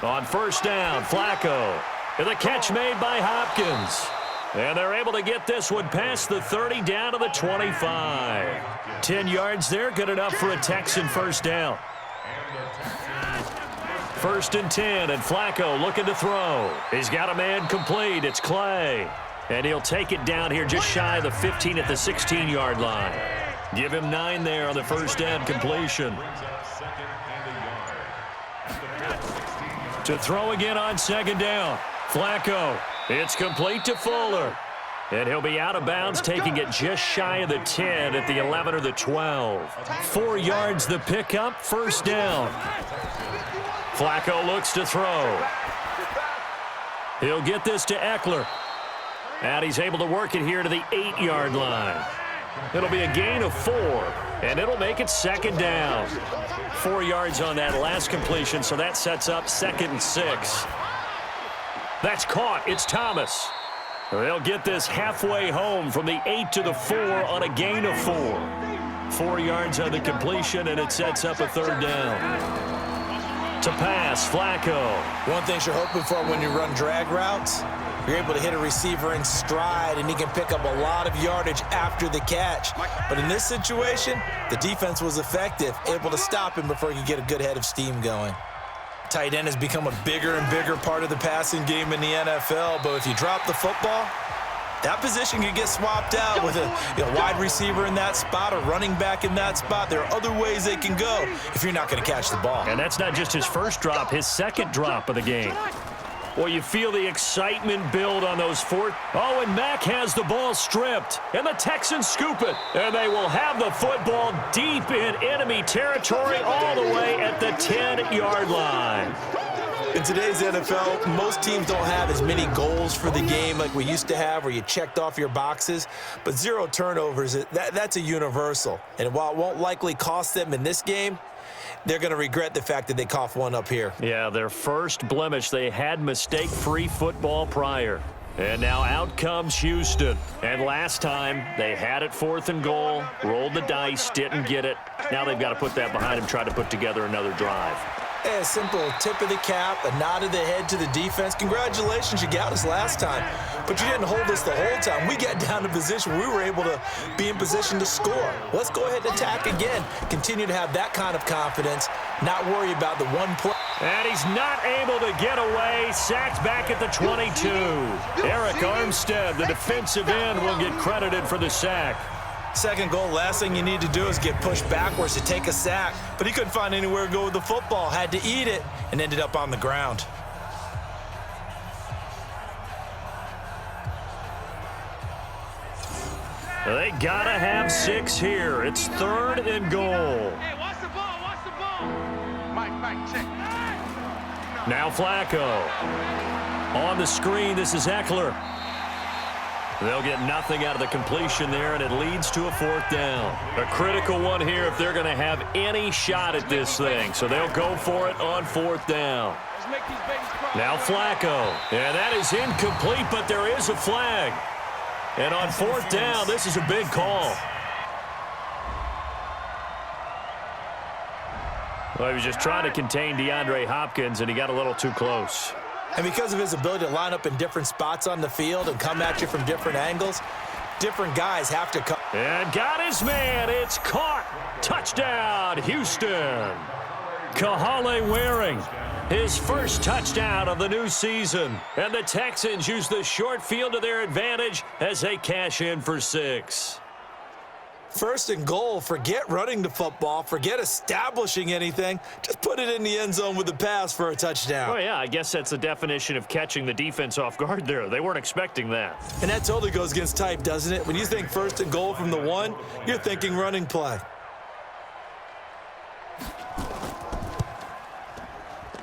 On 1st down, Flacco. And the catch made by Hopkins. And they're able to get this one past the 30 down to the 25. 10 yards there, good enough for a Texan 1st down. 1st and 10, and Flacco looking to throw. He's got a man complete. It's Clay. And he'll take it down here just shy of the 15 at the 16-yard line. Give him 9 there on the 1st down completion. To throw again on 2nd down. Flacco. It's complete to Fuller. And he'll be out of bounds, taking it just shy of the 10 at the 11 or the 12. 4 yards the pickup, 1st down. Flacco looks to throw. He'll get this to Eckler. And he's able to work it here to the 8-yard line. It'll be a gain of 4, and it'll make it 2nd down. 4 yards on that last completion, so that sets up 2nd and 6. That's caught. It's Thomas. They'll get this halfway home from the 8 to the 4 on a gain of 4. 4 yards on the completion, and it sets up a 3rd down. To pass, Flacco. One thing you're hoping for when you run drag routes, you're able to hit a receiver in stride, and he can pick up a lot of yardage after the catch. But in this situation, the defense was effective, able to stop him before he could get a good head of steam going. Tight end has become a bigger and bigger part of the passing game in the NFL, but if you drop the football, that position could get swapped out with a wide receiver in that spot, a running back in that spot. There are other ways they can go if you're not going to catch the ball. And that's not just his 1st drop, his 2nd drop of the game. Well, you feel the excitement build on those 4. Oh, and Mack has the ball stripped, and the Texans scoop it. And they will have the football deep in enemy territory all the way at the 10-yard line. In today's NFL, most teams don't have as many goals for the game like we used to have, where you checked off your boxes. But 0 turnovers, that's a universal. And while it won't likely cost them in this game, they're going to regret the fact that they coughed one up here. Yeah, their first blemish. They had mistake-free football prior. And now out comes Houston. And last time, they had it 4th and goal, rolled the dice, didn't get it. Now they've got to put that behind them, try to put together another drive. A simple tip of the cap, a nod of the head to the defense. Congratulations, you got us last time. But you didn't hold us the whole time. We got down to position where we were able to be in position to score. Let's go ahead and attack again. Continue to have that kind of confidence, not worry about the one play. And he's not able to get away. Sacked back at the 22. Eric Armstead, the defensive end, will get credited for the sack. 2nd goal, last thing you need to do is get pushed backwards to take a sack. But he couldn't find anywhere to go with the football, had to eat it, and ended up on the ground. They gotta have 6 here. It's 3rd and goal. Hey, watch the ball, watch the ball. Mike, check. Now Flacco. On the screen, this is Eckler. They'll get nothing out of the completion there, and it leads to a 4th down. A critical one here if they're going to have any shot at this thing. So they'll go for it on 4th down. Now Flacco. And that is incomplete, but there is a flag. And on 4th down, this is a big call. Well, he was just trying to contain DeAndre Hopkins, and he got a little too close. And because of his ability to line up in different spots on the field and come at you from different angles, different guys have to come. And got his man. It's caught. Touchdown, Houston. Kahale Waring, his first touchdown of the new season. And the Texans use the short field to their advantage as they cash in for 6. 1st and goal, forget running the football, forget establishing anything. Just put it in the end zone with the pass for a touchdown. Oh, yeah, I guess that's the definition of catching the defense off guard there. They weren't expecting that. And that totally goes against type, doesn't it? When you think 1st and goal from the 1, you're thinking running play.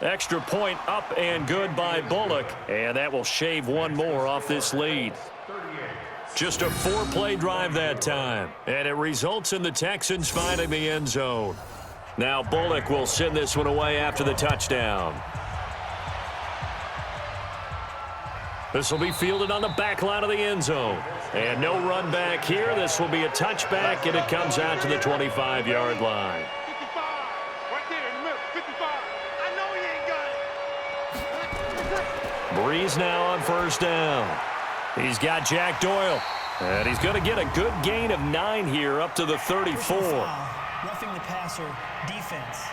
Extra point up and good by Bullock, and that will shave one more off this lead. Just a 4-play drive that time, and it results in the Texans finding the end zone. Now Bullock will send this one away after the touchdown. This will be fielded on the back line of the end zone. And no run back here. This will be a touchback, and it comes out to the 25-yard line. 55, right there in the middle, 55. I know he ain't got it. Breeze now on 1st down. He's got Jack Doyle, and he's going to get a good gain of 9 here up to the 34. Roughing the passer, defense.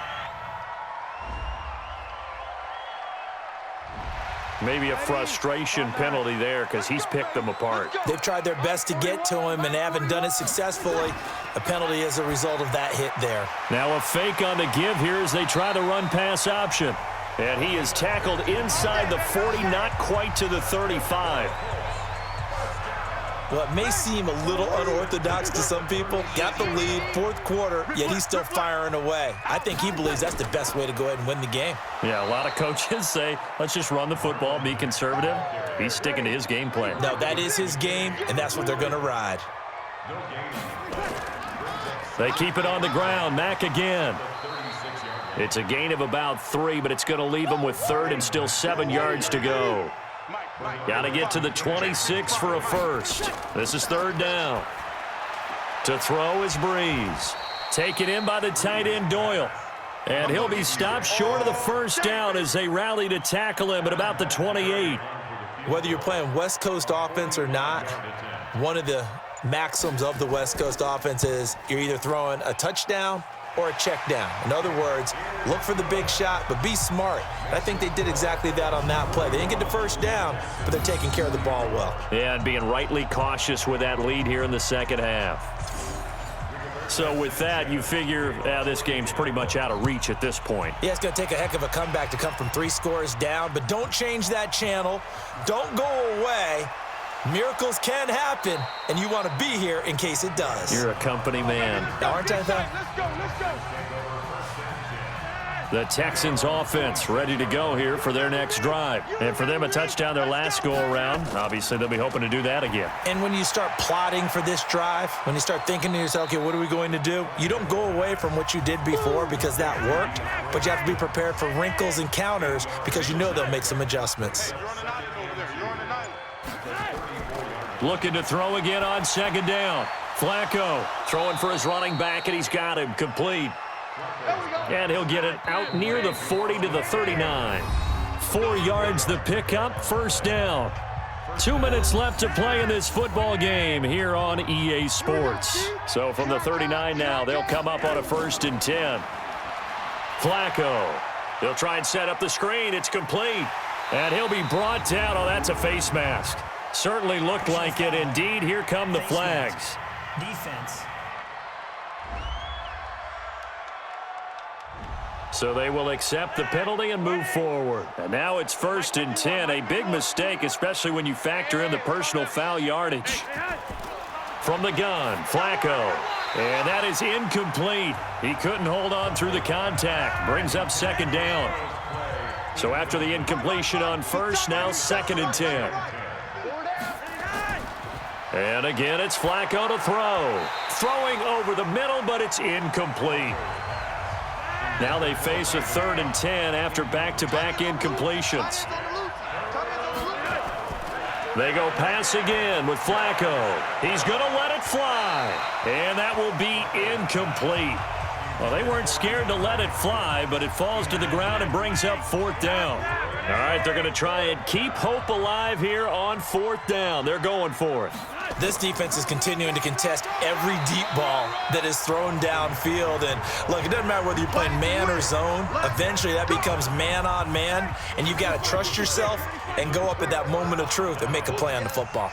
Maybe a frustration penalty there because he's picked them apart. They've tried their best to get to him and haven't done it successfully. A penalty as a result of that hit there. Now a fake on the give here as they try the run-pass option. And he is tackled inside the 40, not quite to the 35. Well, it may seem a little unorthodox to some people. Got the lead, 4th quarter, yet he's still firing away. I think he believes that's the best way to go ahead and win the game. Yeah, a lot of coaches say, let's just run the football, be conservative. He's sticking to his game plan. No, that is his game, and that's what they're going to ride. They keep it on the ground. Mack again. It's a gain of about 3, but it's going to leave them with 3rd and still 7 yards to go. Got to get to the 26 for a first. This is 3rd down. To throw is Breeze. Taken in by the tight end Doyle. And he'll be stopped short of the 1st down as they rally to tackle him at about the 28. Whether you're playing West Coast offense or not, one of the maxims of the West Coast offense is you're either throwing a touchdown or a check down. In other words, look for the big shot, but be smart. And I think they did exactly that on that play. They didn't get the 1st down, but they're taking care of the ball well. Yeah, and being rightly cautious with that lead here in the 2nd half. So with that, you figure this game's pretty much out of reach at this point. Yeah, it's going to take a heck of a comeback to come from 3 scores down, but don't change that channel. Don't go away. Miracles can happen, and you want to be here in case it does. You're a company man. Aren't I, though? Let's go, let's go. The Texans offense ready to go here for their next drive. And for them, a touchdown their last go-around. Obviously, they'll be hoping to do that again. And when you start plotting for this drive, when you start thinking to yourself, okay, what are we going to do? You don't go away from what you did before because that worked, but you have to be prepared for wrinkles and counters because you know they'll make some adjustments. You're on an island over there. You're on an island. Looking to throw again on 2nd down. Flacco throwing for his running back, and he's got him complete. And he'll get it out near the 40 to the 39. 4 yards the pickup, 1st down. 2 minutes left to play in this football game here on EA Sports. So from the 39 now, they'll come up on a 1st and 10. Flacco. He'll try and set up the screen. It's complete. And he'll be brought down. Oh, that's a face mask. Certainly looked like it. Indeed, here come the flags. Defense. So they will accept the penalty and move forward. And now it's 1st and 10. A big mistake, especially when you factor in the personal foul yardage. From the gun, Flacco. And that is incomplete. He couldn't hold on through the contact. Brings up 2nd down. So after the incompletion on 1st, now 2nd and 10. And again, it's Flacco to throw. Throwing over the middle, but it's incomplete. Now they face a 3rd and 10 after back-to-back incompletions. They go pass again with Flacco. He's going to let it fly. And that will be incomplete. Well, they weren't scared to let it fly, but it falls to the ground and brings up 4th down. All right, they're going to try and keep hope alive here on 4th down. They're going for it. This defense is continuing to contest every deep ball that is thrown downfield. And, look, it doesn't matter whether you're playing man or zone. Eventually, that becomes man on man, and you've got to trust yourself and go up at that moment of truth and make a play on the football.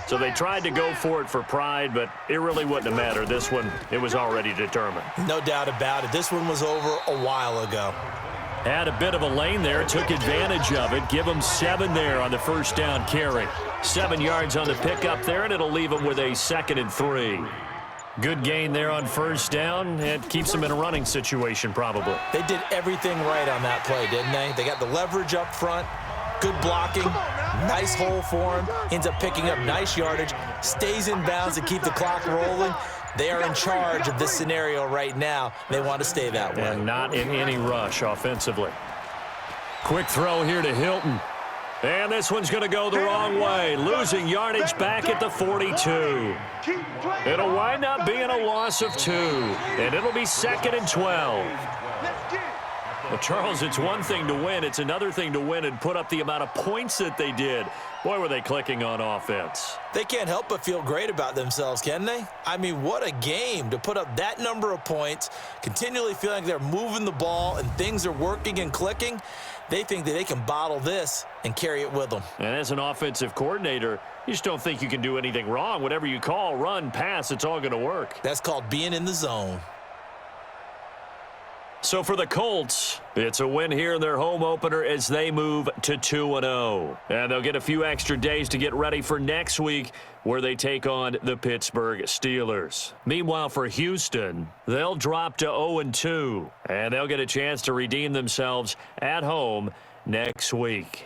So they tried to go for it for pride, but it really wouldn't have mattered. This one, it was already determined. No doubt about it. This one was over a while ago. Had a bit of a lane there, took advantage of it. Give them 7 there on the 1st down carry. 7 yards on the pickup there, and it'll leave them with a 2nd and 3. Good gain there on 1st down. It keeps them in a running situation probably. They did everything right on that play, didn't they? They got the leverage up front, good blocking, nice hole for him, ends up picking up nice yardage, stays in bounds to keep the clock rolling. They are in charge of this scenario right now. They want to stay that way. And not in any rush offensively. Quick throw here to Hilton. And this one's going to go the wrong way. Losing yardage back at the 42. It'll wind up being a loss of 2. And it'll be 2nd and 12. Well, Charles, it's one thing to win. It's another thing to win and put up the amount of points that they did. Boy, were they clicking on offense. They can't help but feel great about themselves, can they? I mean, what a game to put up that number of points, continually feeling like they're moving the ball and things are working and clicking. They think that they can bottle this and carry it with them. And as an offensive coordinator, you just don't think you can do anything wrong. Whatever you call, run, pass, it's all going to work. That's called being in the zone. So for the Colts, it's a win here in their home opener as they move to 2-0. And they'll get a few extra days to get ready for next week where they take on the Pittsburgh Steelers. Meanwhile, for Houston, they'll drop to 0-2, and they'll get a chance to redeem themselves at home next week.